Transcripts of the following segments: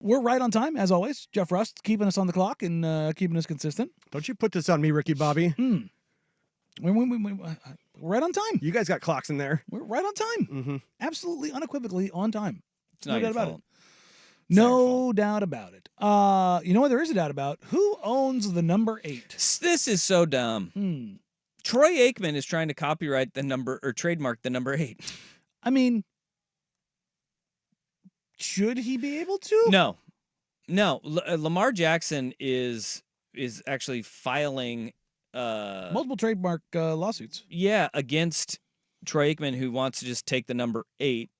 We're right on time, as always. Jeff Rust keeping us on the clock and keeping us consistent. Don't you put this on me, Ricky Bobby. We're right on time. You guys got clocks in there. We're right on time. Mm-hmm. Absolutely, unequivocally on time. It's not your fault. No doubt about it. You know what there is a doubt about? Who owns the number 8? This is so dumb. Troy Aikman is trying to copyright the number or trademark the number 8. I mean, should he be able to? No. Lamar Jackson is actually filing multiple trademark lawsuits. Yeah, against Troy Aikman, who wants to just take the number 8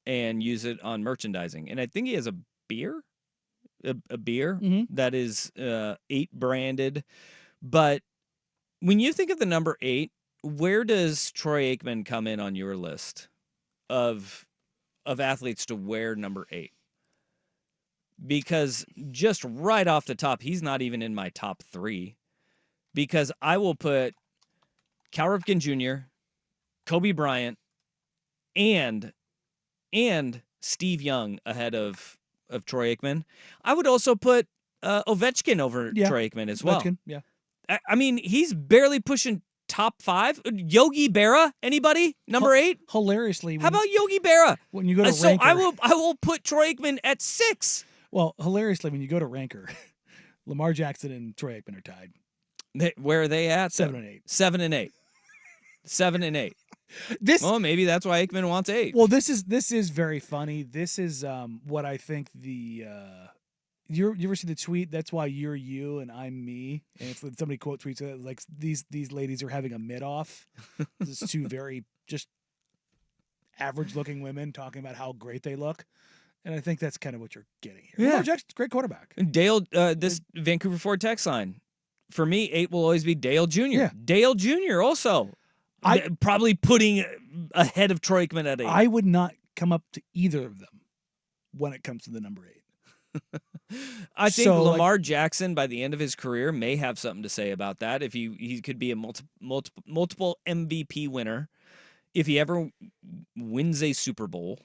and use it on merchandising. And I think he has a beer, a beer that is 8 branded. But when you think of the number 8, where does Troy Aikman come in on your list of athletes to wear number 8? Because just right off the top, he's not even in my top 3. Because I will put Cal Ripken Jr., Kobe Bryant, and Steve Young ahead of Troy Aikman. I would also put Ovechkin over Troy Aikman as well. Ovechkin, yeah. I mean, he's barely pushing top 5. Yogi Berra, anybody? Number 8? Hilariously. How about Yogi Berra? When you go to so Ranker. I will put Troy Aikman at 6. Well, hilariously, when you go to Ranker, Lamar Jackson and Troy Aikman are tied. Where are they at? 7 and 8. 7 and 8. 7 and 8. Well, maybe that's why Aikman wants 8. Well, this is very funny. This is what I think the you ever see the tweet? That's why you're you and I'm me. And it's somebody quote tweets it like these ladies are having a mid off. This is 2 very just average looking women talking about how great they look. And I think that's kind of what you're getting here. Yeah. Lamar Jackson's a great quarterback. Dale, this Vancouver Ford text line. For me, 8 will always be Dale Jr. Yeah. Dale Jr. also. Probably putting ahead of Troy Aikman at 8. I would not come up to either of them when it comes to the number 8. I think Lamar Jackson, by the end of his career, may have something to say about that. If he could be a multiple MVP winner, if he ever wins a Super Bowl,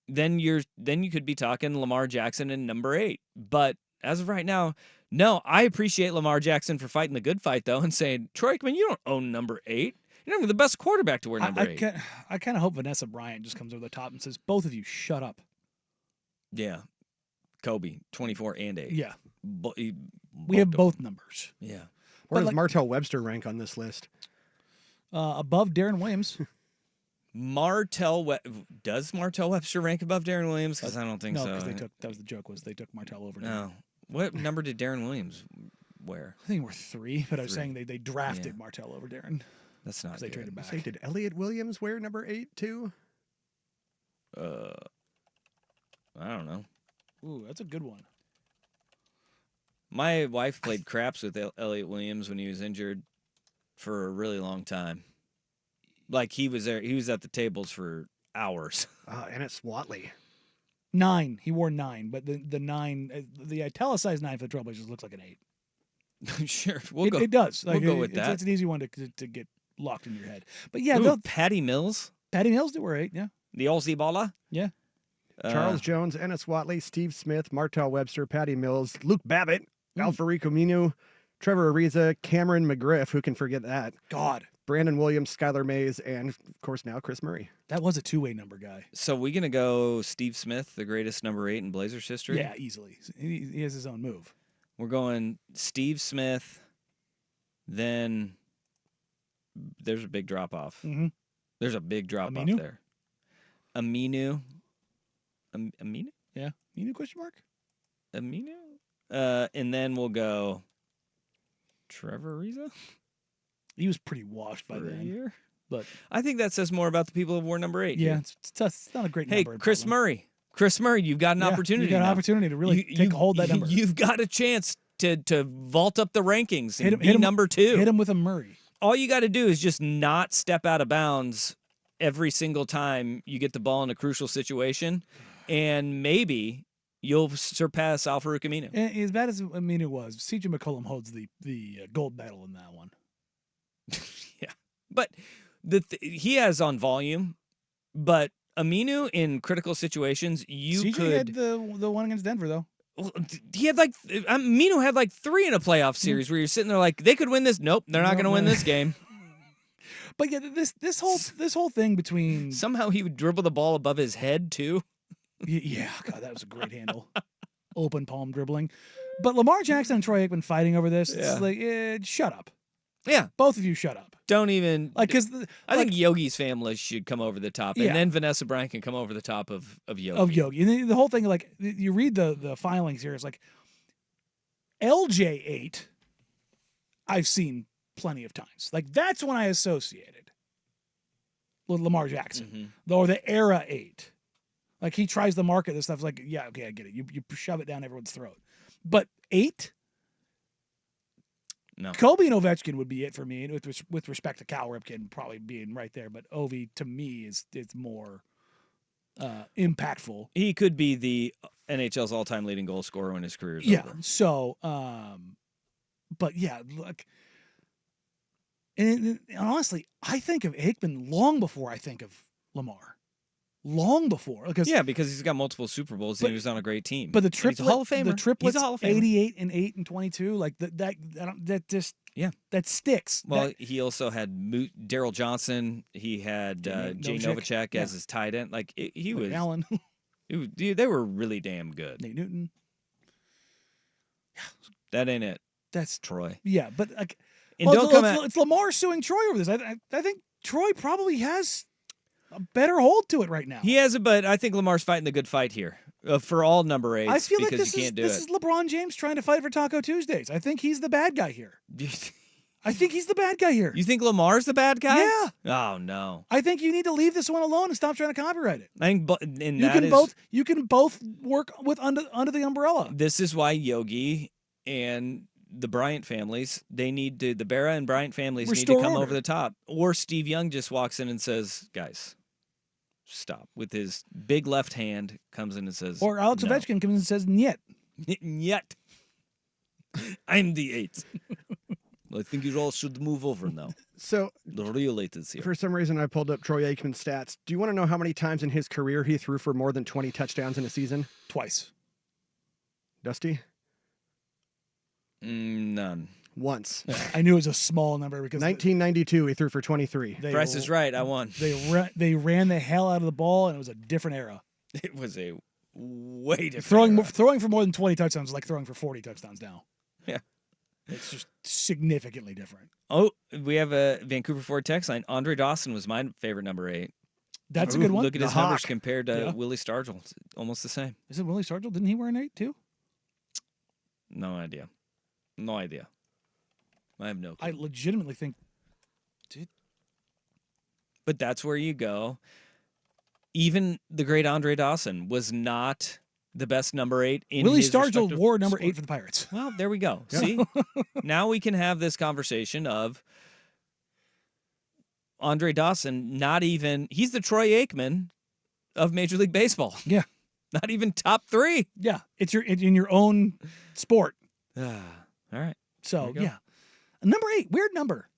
then you could be talking Lamar Jackson and number 8. But as of right now, no. I appreciate Lamar Jackson for fighting the good fight though, and saying, Troy Aikman, you don't own number 8. You're not the best quarterback to wear number 8. I kind of hope Vanessa Bryant just comes over the top and says, "Both of you, shut up." Yeah. Kobe, 24 and 8. Yeah. We have both numbers. Yeah. Where does Martell Webster rank on this list? Above Darren Williams. Does Martell Webster rank above Darren Williams? Because I don't think so. No, because that was the joke, was they took Martell over. No. What number did Darren Williams wear? I think we're 3, but I was saying they drafted Martell over Darren. That's not good. They traded back. Say, did Elliott Williams wear number 8 too? I don't know. Ooh, that's a good one. My wife played craps with Elliott Williams when he was injured for a really long time. Like he was there, he was at the tables for hours. And it's Swatley. 9. He wore 9, but the 9, the italicized 9 for the Trailblazers looks like an 8. Sure, it does. We'll go with that. It's an easy one to get locked in your head. But yeah, Patty Mills. Patty Mills did wear 8. Yeah. The Aussie baller. Yeah. Charles Jones, Ennis Watley, Steve Smith, Martell Webster, Patty Mills, Luke Babbitt, Alfarico Minu, Trevor Ariza, Cameron McGriff, who can forget that? God. Brandon Williams, Skylar Mays, and, of course, now Chris Murray. That was a 2-way number guy. So we going to go Steve Smith, the greatest number 8 in Blazers history? Yeah, easily. He has his own move. We're going Steve Smith, then there's a big drop-off. Mm-hmm. There's a big drop-off there. Aminu? Yeah. Aminu question mark? Aminu? And then we'll go Trevor Ariza? He was pretty washed by then. But I think that says more about the people who wore number 8. Yeah, it's tough. It's not a great number. Hey, Chris Murray. Chris Murray, you've got an opportunity. You've got an opportunity to really take hold of that number. You've got a chance to vault up the rankings and be number 2. Hit him with a Murray. All you got to do is just not step out of bounds every single time you get the ball in a crucial situation, and maybe you'll surpass Al-Farouq Aminu. And as bad as Aminu was, C.J. McCollum holds the gold medal in that one. Yeah, but he has on volume, but Aminu in critical situations, you CJ could. had the one against Denver though. Well, he had Aminu had 3 in a playoff series where you're sitting there like they could win this. Nope, they're not going to win this game. But yeah, this whole thing between Somehow he would dribble the ball above his head too. Yeah, God, that was a great handle. Open palm dribbling. But Lamar Jackson and Troy Aikman fighting over this. Yeah. It's like, shut up. Yeah, Both of you shut up. don't even Because I think Yogi's family should come over the top, and Yeah. then Vanessa Bryant can come over the top of Yogi. of Yogi. And the whole thing, like, you read the filings here, it's like LJ8, I've seen plenty of times. Like, that's when I associated with Lamar Jackson. Or the era 8. Like, he tries to market this stuff. Like, yeah, okay, I get it. You shove it down everyone's throat. But 8? No. Kobe and Ovechkin would be it for me, with respect to Cal Ripken probably being right there. But Ovi, to me, is more impactful. He could be the NHL's all-time leading goal scorer when his career is over. So, but yeah, look, and honestly, I think of Aikman long before I think of Lamar. Long before, because he's got multiple Super Bowls and he was on a great team. But the he's a Hall of Famer. the triplets, he's a Hall of Famer. 88 and 8 and 22, like that just that sticks. Well, he also had Daryl Johnson. He had Jay Novacek as his tight end. Like he was Allen. They were really damn good. Nate Newton. That ain't it. That's Troy. Yeah, but like, And don't come at it's Lamar suing Troy over this. I think Troy probably has a better hold to it right now. He has it, but I think Lamar's fighting the good fight here for all number 8s. I feel like because this is LeBron James trying to fight for Taco Tuesdays. I think he's the bad guy here. I think he's the bad guy here. You think Lamar's the bad guy? Yeah. Oh no. I think you need to leave this one alone and stop trying to copyright it. I think, you can both work with under the umbrella. This is why Yogi and the Bryant families, the Berra and Bryant families need to come over the top. Or Steve Young just walks in and says, guys, stop. With his big left hand, comes in and says, or Alex no. Ovechkin comes in and says, "Niet." Yet. I'm the 8th. I think you all should move over now. So the real 8 is here. For some reason, I pulled up Troy Aikman's stats. Do you want to know how many times in his career he threw for more than 20 touchdowns in a season? Twice. Dusty? None. Once. I knew it was a small number because 1992, he threw for 23. Price is right. I won. They ran the hell out of the ball, and it was a different era. It was a way different throwing for more than 20 touchdowns is like throwing for 40 touchdowns now. Yeah. It's just significantly different. Oh, we have a Vancouver Ford text line. Andre Dawson was my favorite number 8. That's a good one. Look at his numbers compared to Willie Stargell. It's almost the same. Is it Willie Stargell? Didn't he wear an 8 too? No idea. No idea. I have no clue. I legitimately think. But that's where you go. Even the great Andre Dawson was not the best number 8 in Willie his Stargell wore number sport. 8 for the Pirates. Well, there we go. Yeah. See? Now we can have this conversation of Andre Dawson, he's the Troy Aikman of Major League Baseball. Yeah. Not even top 3. Yeah. It's in your own sport. All right. So, yeah. Number 8, weird number.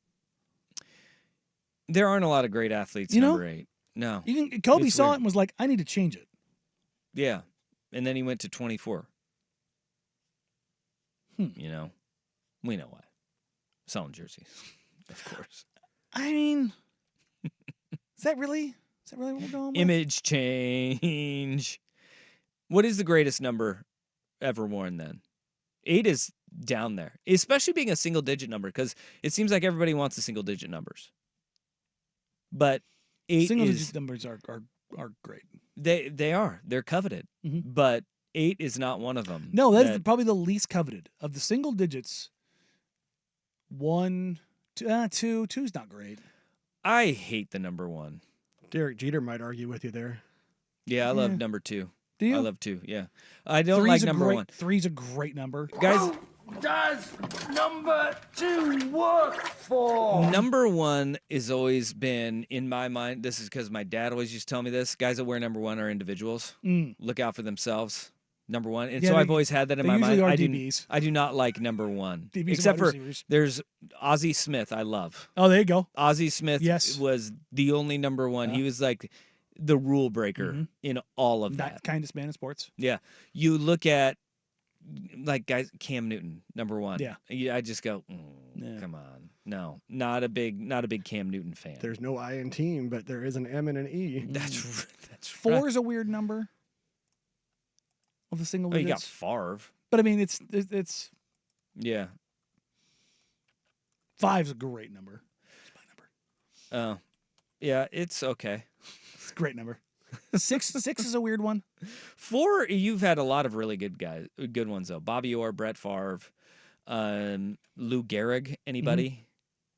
There aren't a lot of great athletes number 8. No. Kobe It's saw weird. it and was like, I need to change it. Yeah. And then he went to 24. You know, we know why. Selling jerseys, of course. I mean, is that really what we're going with? Image change. What is the greatest number ever worn then? 8 is down there, especially being a single digit number, because it seems like everybody wants the single digit numbers. But 8 single digit numbers are great. They are. They're coveted. Mm-hmm. But 8 is not one of them. No, that is probably the least coveted of the single digits. 1, 2, 2's not great. I hate the number 1. Derek Jeter might argue with you there. Yeah, I love number 2. Do you? I love 2. Yeah, I don't like number 1. 3's a great number, guys. Does number 2 work for? Number 1 has always been in my mind. This is because my dad always used to tell me this. Guys that wear number 1 are individuals. Look out for themselves. Number 1, and so I've always had that in my mind. I do not like number 1, DBs except for receivers. There's Ozzie Smith. I love. Oh, there you go. Ozzie Smith Yes. was the only number 1. He was like the rule breaker in all of Not that. kindest man in sports. Yeah. You look at like guys, Cam Newton, number one. Yeah. I just go, come on. No, not a big Cam Newton fan. There's no I in team, but there is an M and an E. That's Four right. is a weird number. Of the single Oh, you got digits. Favre. But I mean, it's Yeah. 5's a great number. It's my number. Oh, yeah. It's okay. It's a great number. 6 is a weird one. 4, you've had a lot of really good ones though. Bobby Orr, Brett Favre, Lou Gehrig. Anybody?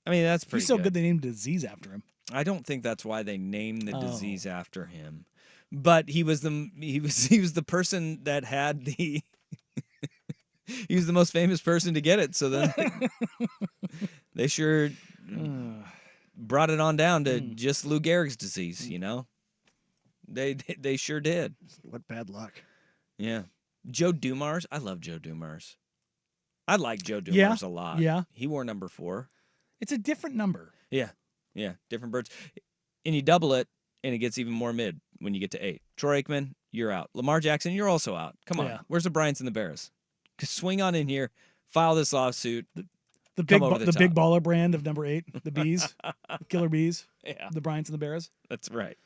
I mean, that's pretty. He's so good they named a disease after him. I don't think that's why they named the disease after him, but he was the person that had the. He was the most famous person to get it, so then they sure brought it on down to just Lou Gehrig's disease. You know, they sure did. What bad luck. Yeah, Joe Dumars. I love Joe Dumars. I like Joe Dumars a lot. Yeah, he wore number 4. It's a different number. Yeah, different birds, and you double it, and it gets even more mid when you get to 8. Troy Aikman, you're out. Lamar Jackson, you're also out. Come on, where's the Bryants and the Bears? Swing on in here, file this lawsuit. The big baller brand of number 8, the Bees, Killer Bees. Yeah, the Bryants and the Bears. That's right.